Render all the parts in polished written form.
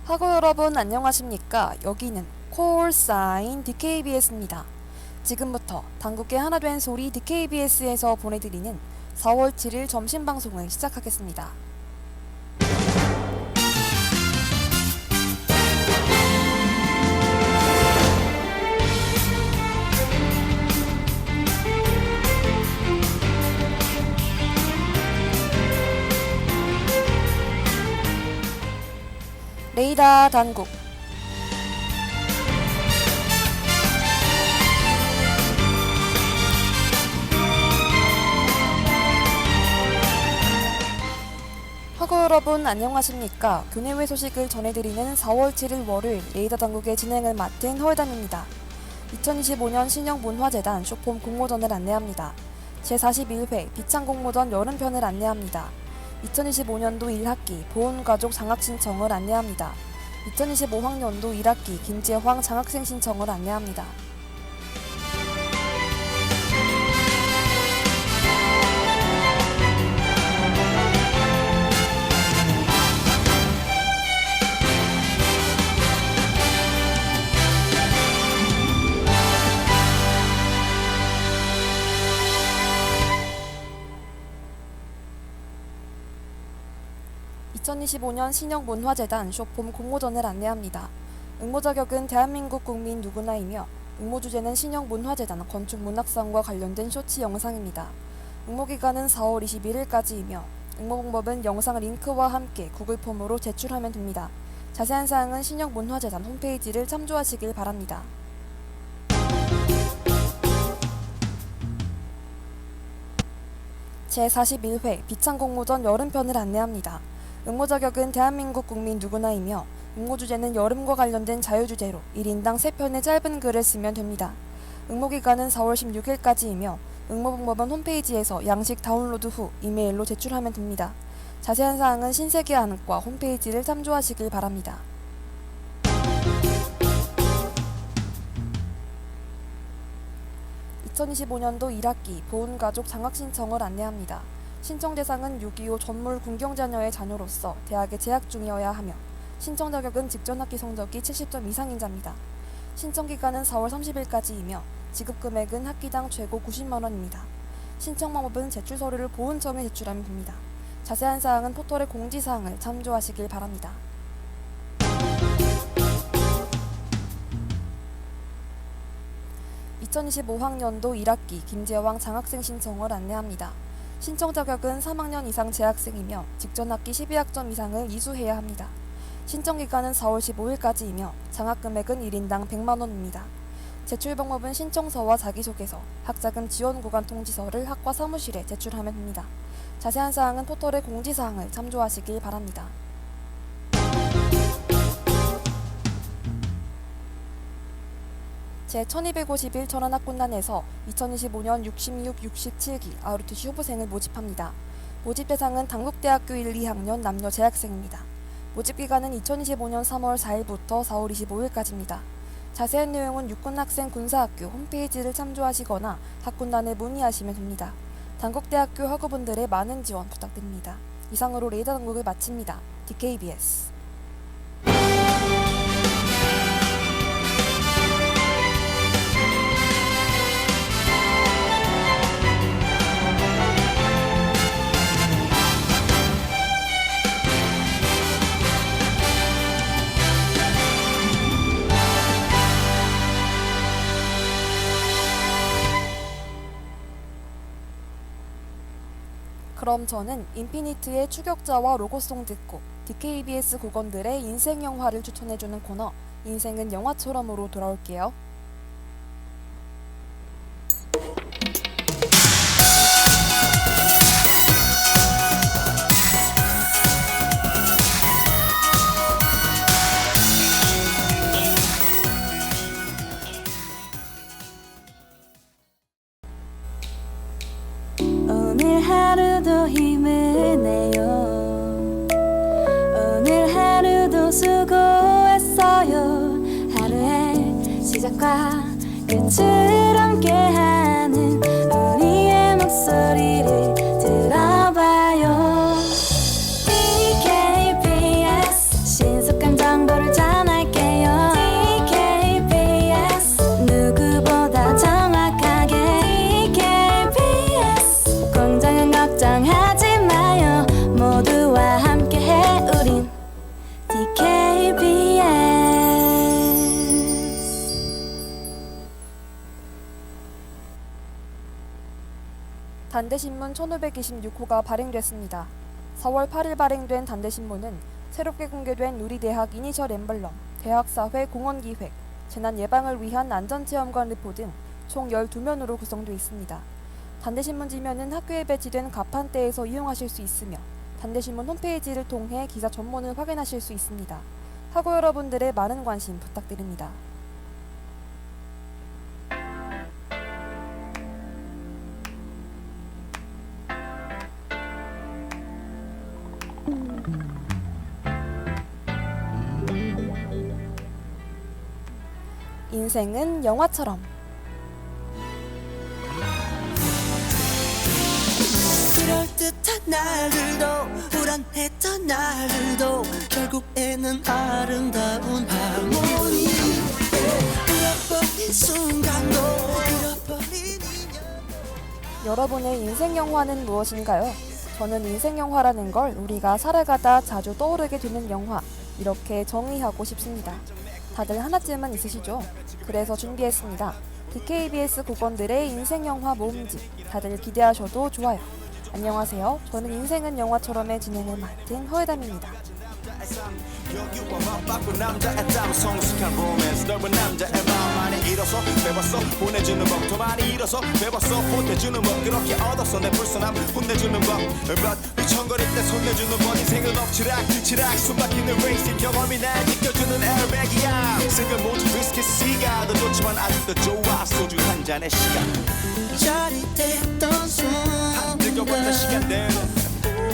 학우 여러분 안녕하십니까? 여기는 콜사인 DKBS입니다. 지금부터 당국계 하나 된 소리 DKBS에서 보내드리는 4월 7일 점심 방송을 시작하겠습니다. 레이더 당국 학우 여러분 안녕하십니까? 교내외 소식을 전해드리는 4월 7일 월요일 레이더 당국의 진행을 맡은 허회담입니다. 2025년 신영문화재단 쇼폼 공모전을 안내합니다. 제41회 비창공모전 여름편을 안내합니다. 2025년도 1학기 보훈가족 장학 신청을 안내합니다. 2025학년도 1학기 김재황 장학생 신청을 안내합니다. (2025년) 신영문화재단 쇼폼 공모전을 안내합니다. 응모 자격은 대한민국 국민 누구나이며 응모 주제는 신영문화재단 건축문학상과 관련된 쇼츠 영상입니다. 응모 기간은 4월 21일까지이며 응모 방법은 영상 링크와 함께 구글 폼으로 제출하면 됩니다. 자세한 사항은 신영문화재단 홈페이지를 참조하시길 바랍니다. 제41회 비창공모전 여름편을 안내합니다. 응모 자격은 대한민국 국민 누구나이며 응모 주제는 여름과 관련된 자유주제로 1인당 3편의 짧은 글을 쓰면 됩니다. 응모 기간은 4월 16일까지이며 응모 방법은 홈페이지에서 양식 다운로드 후 이메일로 제출하면 됩니다. 자세한 사항은 신세계 한과 홈페이지를 참조하시길 바랍니다. (2025년도) 1학기 보훈가족 장학 신청을 안내합니다. 신청 대상은 6.25 전물 군경자녀의 자녀로서 대학에 재학 중이어야 하며 신청 자격은 직전 학기 성적이 70점 이상인 자입니다. 신청 기간은 4월 30일까지이며 지급 금액은 학기당 최고 90만원입니다. 신청 방법은 제출 서류를 보훈청에 제출하면 됩니다. 자세한 사항은 포털의 공지사항을 참조하시길 바랍니다. (2025학년도) 1학기 김재황 장학생 신청을 안내합니다. 신청 자격은 3학년 이상 재학생이며 직전 학기 12학점 이상을 이수해야 합니다. 신청 기간은 4월 15일까지이며 장학 금액은 1인당 100만원입니다. 제출 방법은 신청서와 자기소개서, 학자금 지원 구간 통지서를 학과 사무실에 제출하면 됩니다. 자세한 사항은 포털의 공지사항을 참조하시길 바랍니다. 제1251 천안학군단에서 2025년 66, 67기 ROTC 후보생을 모집합니다. 모집 대상은 당국대학교 1, 2학년 남녀 재학생입니다. 모집 기간은 2025년 3월 4일부터 4월 25일까지입니다. 자세한 내용은 육군학생 군사학교 홈페이지를 참조하시거나 학군단에 문의하시면 됩니다. 당국대학교 학우분들의 많은 지원 부탁드립니다. 이상으로 레이더 당국을 마칩니다. DKBS 그럼 저는 인피니트의 추격자와 로고송 듣고 DKBS 국원들의 인생 영화를 추천해주는 코너 인생은 영화처럼으로 돌아올게요. 오늘 하루도 힘을 내요. 오늘 하루도 수고했어요. 하루의 시작과 끝을 함께하는 우리의 목소리를 들어봐요. DKBS 신속한 정보를 단대신문 1526호가 발행됐습니다. 4월 8일 발행된 단대신문은 새롭게 공개된 우리대학 이니셜 엠블럼, 대학사회 공헌기획, 재난 예방을 위한 안전체험관 르포 등 총 12면으로 구성되어 있습니다. 단대신문 지면은 학교에 배치된 가판대에서 이용하실 수 있으며 단대신문 홈페이지를 통해 기사 전문을 확인하실 수 있습니다. 학우 여러분들의 많은 관심 부탁드립니다. 인생은 영화처럼. 그럴듯한 날들도 불안했던 날들도 결국에는 아름다운 하모니. 잃어버린 순간도 잃어버린 인연. 여러분의 인생 영화는 무엇인가요? 저는 인생 영화라는 걸 우리가 살아가다 자주 떠오르게 되는 영화, 이렇게 정의하고 싶습니다. 다들 하나쯤은 있으시죠? 그래서 준비했습니다. DKBS 국원들의 인생 영화 모음집, 다들 기대하셔도 좋아요. 안녕하세요. 저는 인생은 영화처럼의 진행을 맡은 허혜담입니다. 여기와 맞바꾼 남자의 땀 성숙한 로맨스 넓은 남자의 마음 많이 잃어서 배웠어 보내주는 법 더 많이 잃어서 배웠어 보태주는 법 그렇게 얻었어 내 불선함 혼내주는 법 But 미천거릴 때 손내주는 법 인생은 엎치락 숨막히는 레이싱 경험이 날 지켜주는 에어백이야 생각 모두 위스키가 더 좋지만 아직도 좋아 소주 한 잔의 시간 짜릿했던 순간 뜨거웠던 시간들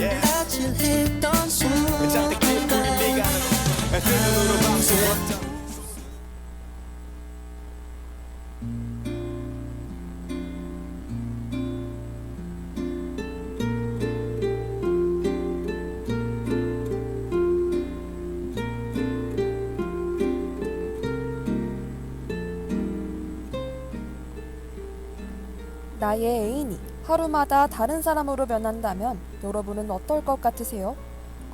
아찔했던 순간 짝대기 우리 네가 뜬 눈으로 방송했던 나의 애인이 하루마다 다른 사람으로 변한다면 여러분은 어떨 것 같으세요?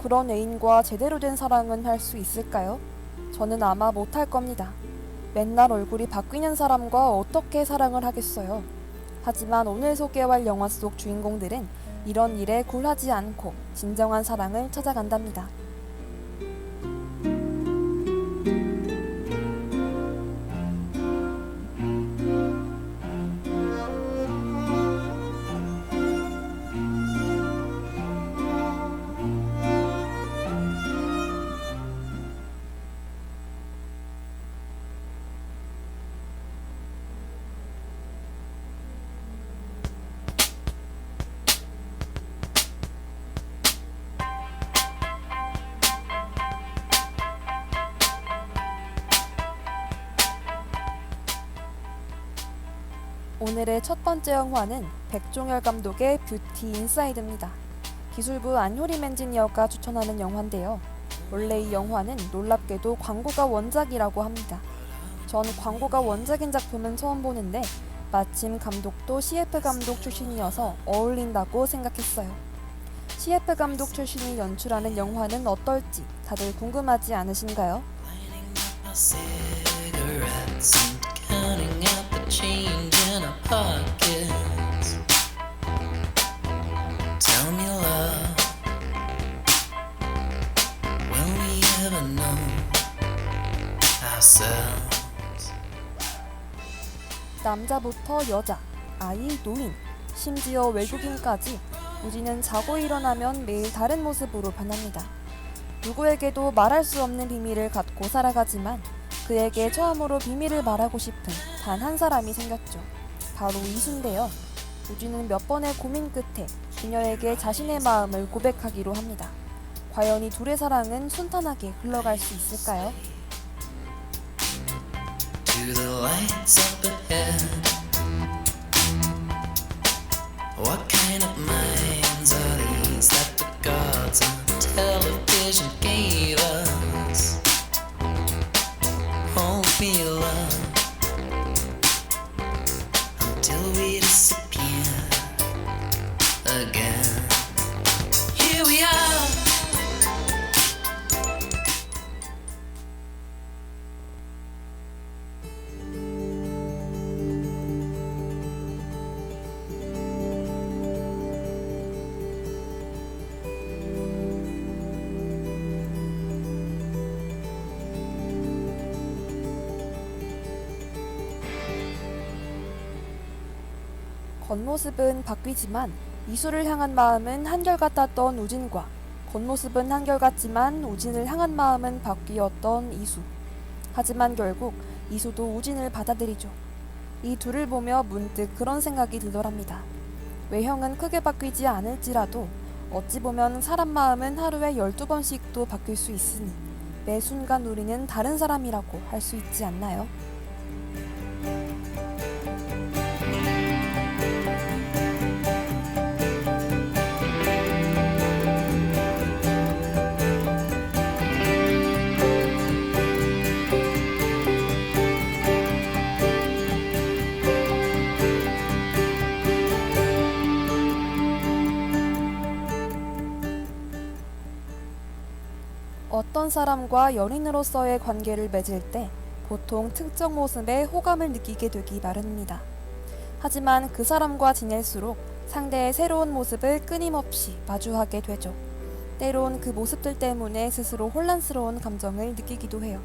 그런 애인과 제대로 된 사랑은 할 수 있을까요? 저는 아마 못할 겁니다. 맨날 얼굴이 바뀌는 사람과 어떻게 사랑을 하겠어요? 하지만 오늘 소개할 영화 속 주인공들은 이런 일에 굴하지 않고 진정한 사랑을 찾아간답니다. 오늘의 첫 번째 영화는 백종열 감독의 뷰티 인사이드입니다. 기술부 안효림 엔지니어가 추천하는 영화인데요. 원래 이 영화는 놀랍게도 광고가 원작이라고 합니다. 전 광고가 원작인 작품은 처음 보는데 마침 감독도 CF 감독 출신이어서 어울린다고 생각했어요. CF 감독 출신이 연출하는 영화는 어떨지 다들 궁금하지 않으신가요? cigarettes and counting out the change in our pockets. Tell me, love, will we ever know ourselves? 남자부터 여자, 아이, 노인, 심지어 외국인까지 우지는 자고 일어나면 매일 다른 모습으로 변합니다. 누구에게도 말할 수 없는 비밀을 갖고 살아가지만 그에게 처음으로 비밀을 말하고 싶은 단 한 사람이 생겼죠. 바로 이수인데요. 우지는 몇 번의 고민 끝에 그녀에게 자신의 마음을 고백하기로 합니다. 과연 이 둘의 사랑은 순탄하게 흘러갈 수 있을까요? To the lights up ahead. What kind of minds are these that the gods on television gave us? Won't be love until we disappear again. Here we are. 겉모습은 바뀌지만 이수를 향한 마음은 한결같았던 우진과 겉모습은 한결같지만 우진을 향한 마음은 바뀌었던 이수. 하지만 결국 이수도 우진을 받아들이죠. 이 둘을 보며 문득 그런 생각이 들더랍니다. 외형은 크게 바뀌지 않을지라도 어찌 보면 사람 마음은 하루에 12번씩도 바뀔 수 있으니 매 순간 우리는 다른 사람이라고 할 수 있지 않나요? 어떤 사람과 연인으로서의 관계를 맺을 때 보통 특정 모습에 호감을 느끼게 되기 마련입니다. 하지만 그 사람과 지낼수록 상대의 새로운 모습을 끊임없이 마주하게 되죠. 때론 그 모습들 때문에 스스로 혼란스러운 감정을 느끼기도 해요.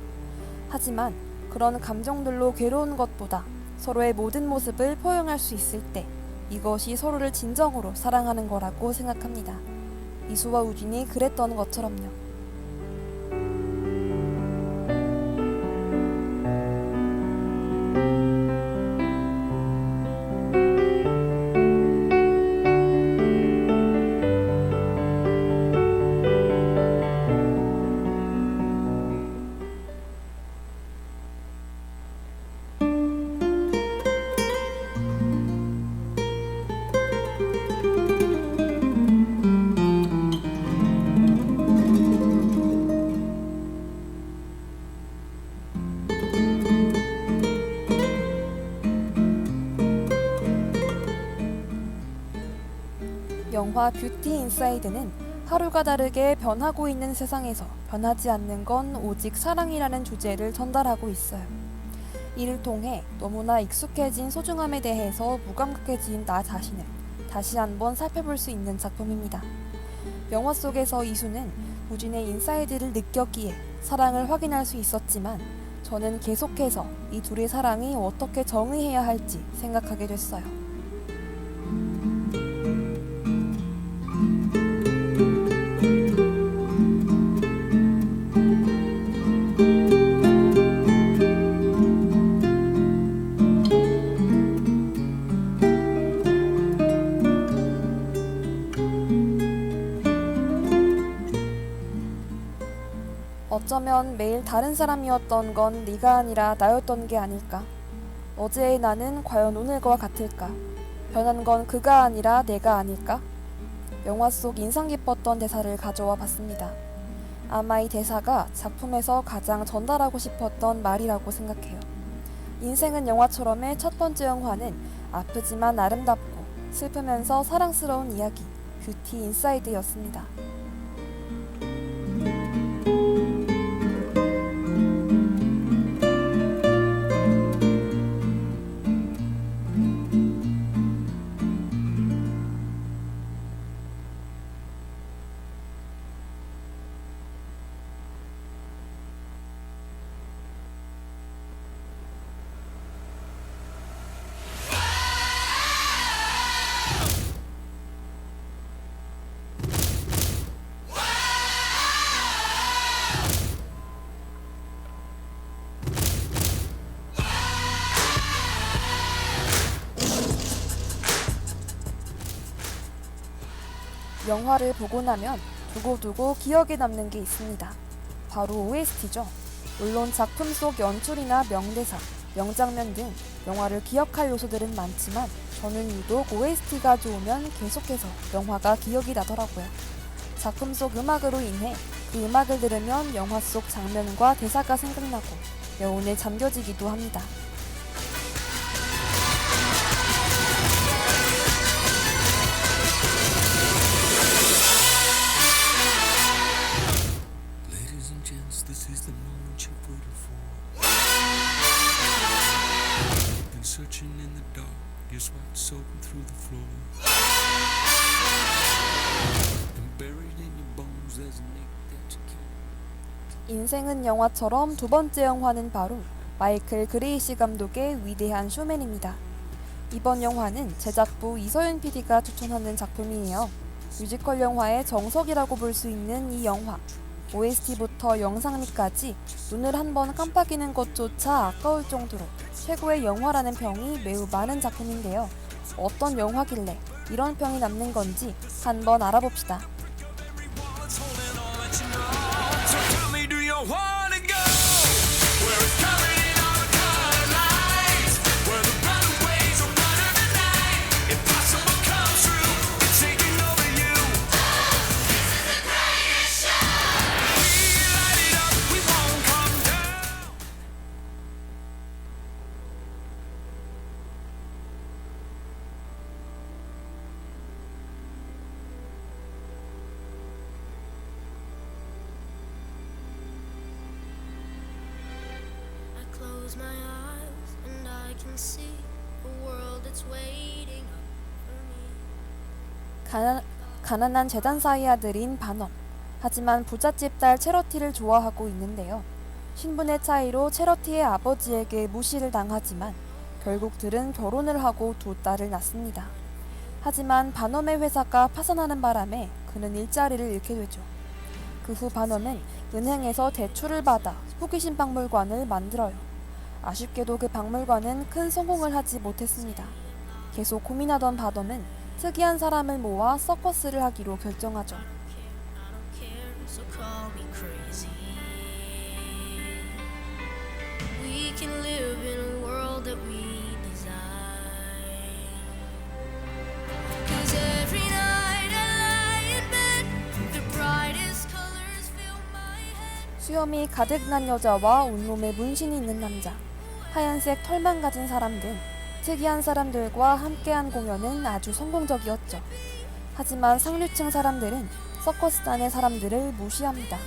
하지만 그런 감정들로 괴로운 것보다 서로의 모든 모습을 포용할 수 있을 때 이것이 서로를 진정으로 사랑하는 거라고 생각합니다. 이수와 우진이 그랬던 것처럼요. 영화 뷰티 인사이드는 하루가 다르게 변하고 있는 세상에서 변하지 않는 건 오직 사랑이라는 주제를 전달하고 있어요. 이를 통해 너무나 익숙해진 소중함에 대해서 무감각해진 나 자신을 다시 한번 살펴볼 수 있는 작품입니다. 영화 속에서 이수는 우진의 인사이드를 느꼈기에 사랑을 확인할 수 있었지만 저는 계속해서 이 둘의 사랑이 어떻게 정의해야 할지 생각하게 됐어요. 어쩌면 매일 다른 사람이었던 건 네가 아니라 나였던 게 아닐까? 어제의 나는 과연 오늘과 같을까? 변한 건 그가 아니라 내가 아닐까? 영화 속 인상 깊었던 대사를 가져와 봤습니다. 아마 이 대사가 작품에서 가장 전달하고 싶었던 말이라고 생각해요. 인생은 영화처럼의 첫 번째 영화는 아프지만 아름답고 슬프면서 사랑스러운 이야기, 뷰티 인사이드였습니다. 영화를 보고 나면 두고두고 기억에 남는 게 있습니다. 바로 OST죠. 물론 작품 속 연출이나 명대사, 명장면 등 영화를 기억할 요소들은 많지만 저는 유독 OST가 좋으면 계속해서 영화가 기억이 나더라고요. 작품 속 음악으로 인해 그 음악을 들으면 영화 속 장면과 대사가 생각나고 여운에 잠겨지기도 합니다. Ladies and gents, this is the moment you've waited for. You've been searching in the dark, your sweat soaking through the floor. And buried in your bones, there's an ache that you can't. 인생은 영화처럼 두 번째 영화는 바로 마이클 그레이시 감독의 위대한 쇼맨입니다. 이번 영화는 제작부 이서윤 PD가 추천하는 작품이에요. 뮤지컬 영화의 정석이라고 볼 수 있는 이 영화. OST부터 영상미까지 눈을 한 번 깜빡이는 것조차 아까울 정도로 최고의 영화라는 평이 매우 많은 작품인데요. 어떤 영화길래 이런 평이 남는 건지 한번 알아봅시다. So tell me, do you wanna go where it's coming in all the colored lights, where the runaways are running the night? Impossible comes true, it's taking over you. This is the greatest show. We light it up, we won't come down. I close my eyes and I can see a world that's waiting up for me. 가난한 재단사의 아들인 반엄. 하지만 부잣집 딸 체러티를 좋아하고 있는데요. 신분의 차이로 체러티의 아버지에게 무시를 당하지만 결국 들은 결혼을 하고 두 딸을 낳습니다. 하지만 반엄의 회사가 파산하는 바람에 그는 일자리를 잃게 되죠. 그 후 반엄은 은행에서 대출을 받아 호기심 박물관을 만들어요. 아쉽게도 그 박물관은 큰 성공을 하지 못했습니다. 계속 고민하던 반엄은 특이한 사람을 모아 서커스를 하기로 결정하죠. I don't care, so call me crazy. We can live in a world that we design. 'Cause every night I lie in bed, the brightest colors fill my head. 수염이 가득 난 여자와 온몸에 문신이 있는 남자, 하얀색 털만 가진 사람 등 특이한 사람들과 함께한 공연은 아주 성공적이었죠. 하지만 상류층 사람들은 서커스단의 사람들을 무시합니다.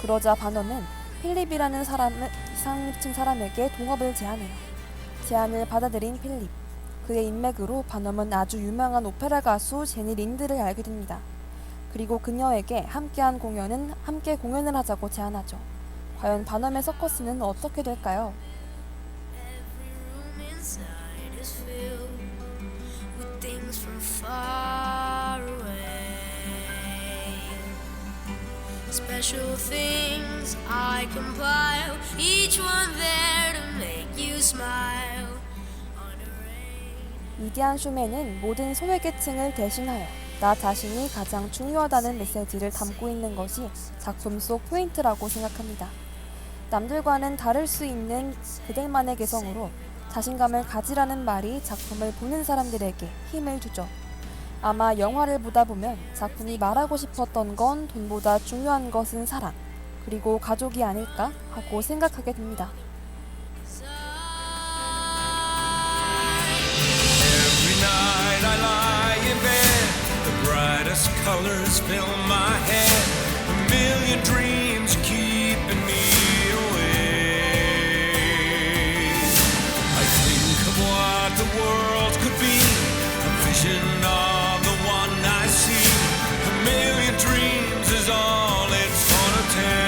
그러자 반엄은 필립이라는 상류층 사람에게 동업을 제안해요. 제안을 받아들인 필립. 그의 인맥으로 반엄은 아주 유명한 오페라 가수 제니 린드를 알게 됩니다. 그리고 그녀에게 함께 공연을 하자고 제안하죠. 과연 반엄의 서커스는 어떻게 될까요? Every room inside is filled with things from far away. Special things I compile, each one there to make you smile. On a rain. 위대한 쇼맨은 모든 소외계층을 대신하여 나 자신이 가장 중요하다는 메시지를 담고 있는 것이 작품 속 포인트라고 생각합니다. 남들과는 다를 수 있는 그들만의 개성으로 자신감을 가지라는 말이 작품을 보는 사람들에게 힘을 주죠. 아마 영화를 보다 보면 작품이 말하고 싶었던 건 돈보다 중요한 것은 사랑, 그리고 가족이 아닐까 하고 생각하게 됩니다. Every night I lie in bed, the brightest colors fill my head, a million dreams keeping me awake. I think of what the world could be, a vision of the one I see. A million dreams is all it's gonna take.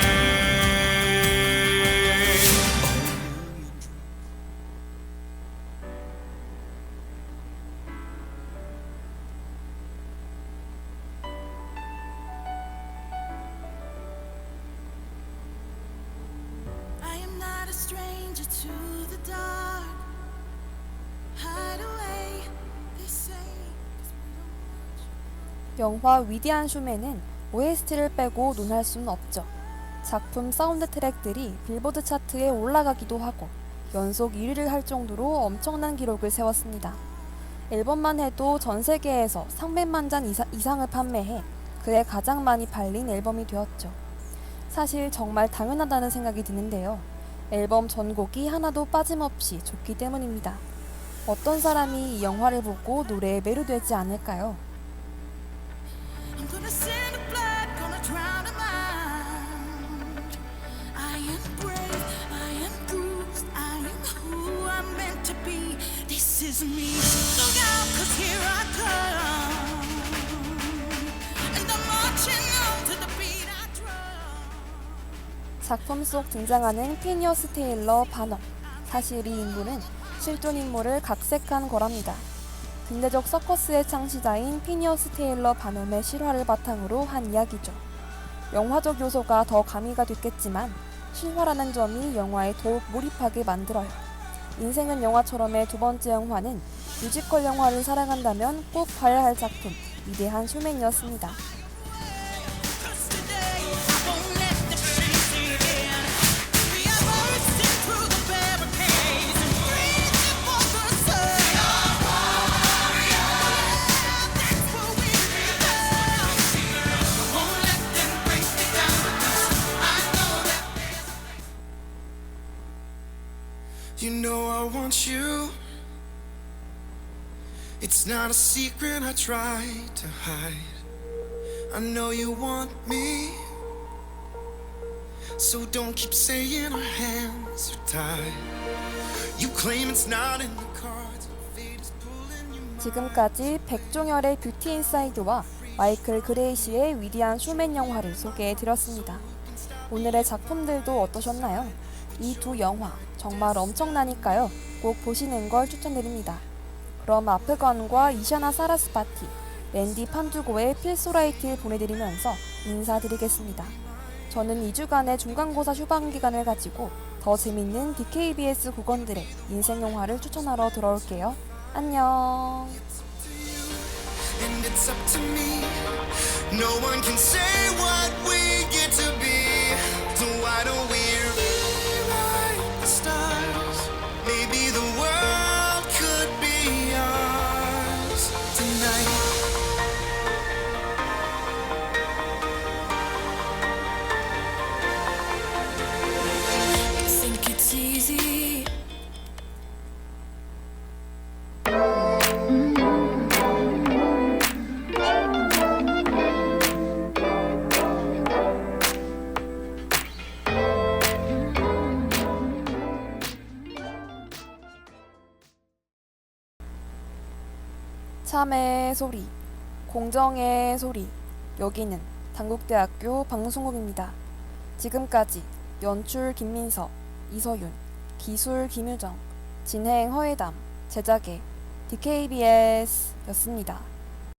I am not a stranger to the dark. Hide away, they say. 영화 위대한 쇼맨은 OST를 빼고 논할 수는 없죠. 작품 사운드 트랙들이 빌보드 차트에 올라가기도 하고 연속 1위를 할 정도로 엄청난 기록을 세웠습니다. 앨범만 해도 전 세계에서 300만 잔 이상을 판매해 그해 가장 많이 팔린 앨범이 되었죠. 사실 정말 당연하다는 생각이 드는데요. 앨범 전곡이 하나도 빠짐없이 좋기 때문입니다. 어떤 사람이 이 영화를 보고 노래에 매료되지 않을까요? I'm gonna send the blood, gonna drown a mind. I am brave, I am bruised, I am who I'm meant to be. This is me. Look out, 'cause here I come. And I'm marching on to the beat I drum. 작품 속 등장하는 피니어스 테일러 반엄. 사실 이 인물은 실존 인물을 각색한 거랍니다. 근대적 서커스의 창시자인 피니어스 테일러 바넘의 실화를 바탕으로 한 이야기죠. 영화적 요소가 더 가미가 됐겠지만 실화라는 점이 영화에 더욱 몰입하게 만들어요. 인생은 영화처럼의 두 번째 영화는 뮤지컬 영화를 사랑한다면 꼭 봐야 할 작품, 위대한 쇼맨이었습니다. Cause today I won't let them chase me in. We are bursting through the barricades and reaching for the sun. We are warriors. That's what we become. I won't let them break me down because I know that You know I want you. It's not a secret I try to hide. I know you want me. So don't keep saying our hands are tied. You claim it's not in the cards. Fate is pulling you. 지금까지 백종열의 뷰티 인사이드와 마이클 그레이시의 위대한 쇼맨 영화를 소개해드렸습니다. 오늘의 작품들도 어떠셨나요? 이 두 영화 정말 엄청나니까요. 꼭 보시는 걸 추천드립니다. 그럼 아프건과 이샤나 사라스바티, 랜디 판두고의 필소라이트를 보내드리면서 인사드리겠습니다. 저는 2주간의 중간고사 휴방기간을 가지고 더 재밌는 DKBS 국원들의 인생영화를 추천하러 돌아올게요. 안녕. And it's up to me. No one can say what we get to be. So why don't we rewrite the stars? Maybe the world could be ours tonight. you think it's easy. 참의 소리, 공정의 소리. 여기는 단국대학교 방송국입니다. 지금까지 연출 김민서, 이서윤, 기술 김유정, 진행 허예담, 제작의 DKBS였습니다.